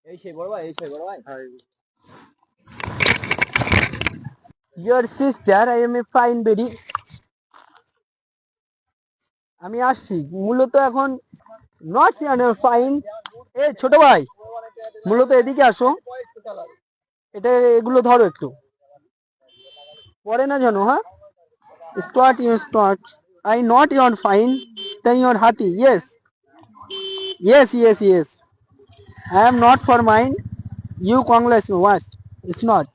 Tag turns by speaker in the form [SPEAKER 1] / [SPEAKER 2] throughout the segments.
[SPEAKER 1] এই সেই বড় ভাই, এই সেই বড় ভাই।
[SPEAKER 2] Your sister, I am a fine very. আমি আসছি মূলত এখন নট ফাইন। এই ছোট ভাই, মূলত এদিকে আসো। এটা এগুলো ধরো একটু, পরে না জানো। হ্যাঁ, start your start. I not your fine, then your হাতি। Yes yes yes yes, I am not for mine, you Congress was, it's not.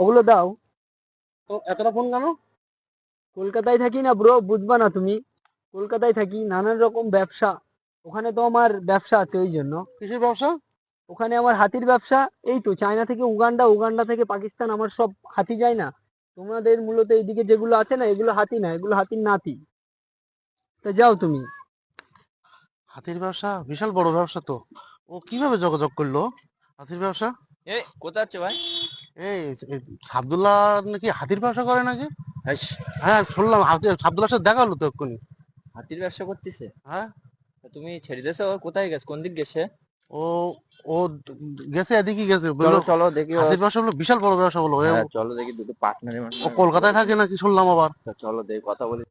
[SPEAKER 2] ওগুলো দাও।
[SPEAKER 1] তো এতটা ফোন কেন?
[SPEAKER 2] কলকাতায় থাকি না ব্রো, বুঝবা না তুমি। কলকাতায় থাকি, নানান রকম ব্যবসা। ওখানে তো আমার ব্যবসা আছে, ওই জন্য।
[SPEAKER 1] কিসের ব্যবসা?
[SPEAKER 2] ওখানে আমার হাতির ব্যবসা। এই তো চায়না থেকে উগান্ডা, উগান্ডা থেকে পাকিস্তান, আমার সব হাতি যায় না। তোমাদের মূলত এইদিকে যেগুলো আছে না, এগুলো হাতি না, এগুলো হাতির নাতি। তো যাও তুমি।
[SPEAKER 1] হাতির ব্যবসা বিশাল বড় ব্যবসা তো। ও কিভাবে যোগাযোগ করলো হাতির ব্যবসা?
[SPEAKER 3] এ কোথায় যাচ্ছে ভাই?
[SPEAKER 1] এই এই সাবদুল্লাহ নাকি হাতির ব্যবসা করে নাকি?
[SPEAKER 3] হাইস,
[SPEAKER 1] হ্যাঁ শুনলাম, সাবদুল্লাহর সাথে দেখা হলো তো এক্ষুনি।
[SPEAKER 3] হাতির ব্যবসা করতেছে?
[SPEAKER 1] হ্যাঁ,
[SPEAKER 3] তা তুমি ছেড়ে দিয়েছো? ও কোথায় গেছে, কোন দিক গেছে?
[SPEAKER 1] ও ও গেছে, এদিকে গেছে,
[SPEAKER 3] চলো
[SPEAKER 1] বললো
[SPEAKER 3] চলো দেখি
[SPEAKER 1] হাতির ব্যবসা বললো বিশাল বড় ব্যবসা বললো।
[SPEAKER 3] হ্যাঁ চলো দেখি, দুটো পার্টনারের
[SPEAKER 1] ও কলকাতায় থাকে নাকি শুনলাম আবার।
[SPEAKER 3] চলো দেখি কথা বলি।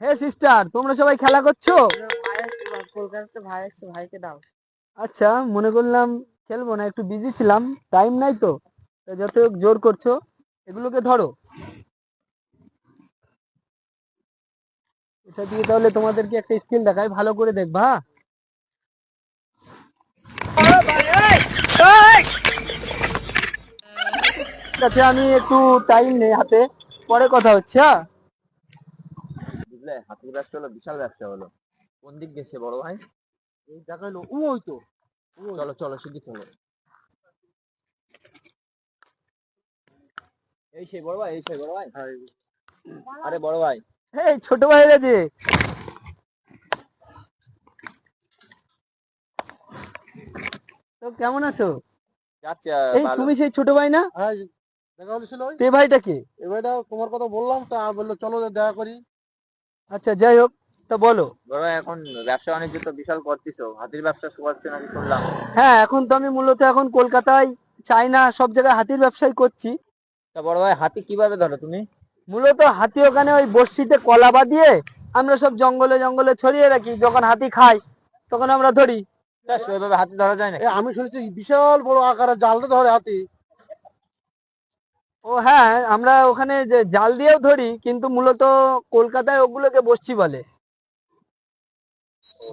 [SPEAKER 2] হে সিস্টার, তোমরা সবাই খেলা করছো?
[SPEAKER 4] কলকাতাতে ভাই আসছে, ভাইকে দাও।
[SPEAKER 2] আচ্ছা, মনে করলাম খেলবো না, একটু বিজি ছিলাম, টাইম নাই তো। তা যত হোক জোর করছো, এগুলোকে ধরো। এটা দিয়ে তাহলে তোমাদেরকে একটা স্কিল দেখাই, ভালো করে দেখবা। ঠিক আছে, আমি একটু টাইম নেই হাতে, পরে কথা হচ্ছে। হ্যাঁ,
[SPEAKER 3] বুঝলে, হাতির ব্যবসা হলো বিশাল ব্যবসা হলো। কোন দিক গেছে বড় ভাই?
[SPEAKER 1] এই দেখাইলো, ওই তো।
[SPEAKER 3] চলো চলো শিগগির চলো। এই সেই বড় ভাই, এই সেই বড় ভাই। আরে বড় ভাই,
[SPEAKER 2] এই ছোট ভাই গেছে। তো কেমন আছো?
[SPEAKER 3] যাচ্ছে
[SPEAKER 2] এই
[SPEAKER 3] ভালো।
[SPEAKER 2] তুমি সেই ছোট ভাই না?
[SPEAKER 1] হ্যাঁ, দেখা হয়েছিল ওই।
[SPEAKER 2] তে ভাইটা কে?
[SPEAKER 1] এবারটা তোমার কথা বললাম, তা বললো চলো দেখা করি।
[SPEAKER 2] আচ্ছা, যাই হোক, তা বলো।
[SPEAKER 3] বড় ভাই, এখন ব্যবসা বাণিজ্য তো বিশাল করতেছো, হাতির ব্যবসা শুরু হচ্ছে নাকি শুনলাম।
[SPEAKER 2] হ্যাঁ, এখন তো আমি মূলত এখন কলকাতায়, চায়না, সব জায়গায় হাতির ব্যবসাই করছি।
[SPEAKER 3] তা বড় ভাই, হাতি কিভাবে ধরো তুমি?
[SPEAKER 2] মূলত হাতি ওখানে ওই বড়শিতে কলা বাঁধিয়ে আমরা সব জঙ্গলে জঙ্গলে ছড়িয়ে রাখি, যখন হাতি খায় তখন আমরা ধরি।
[SPEAKER 3] ব্যাস, ওইভাবে হাতি ধরা যায় না?
[SPEAKER 1] আমি শুনেছি বিশাল বড় আকারে জালটা ধরে হাতি।
[SPEAKER 2] ও হ্যাঁ, আমরা ওখানে যে জাল দিয়েও ধরি, কিন্তু মূলত কলকাতায় ওগুলোকে বড়শি বলে।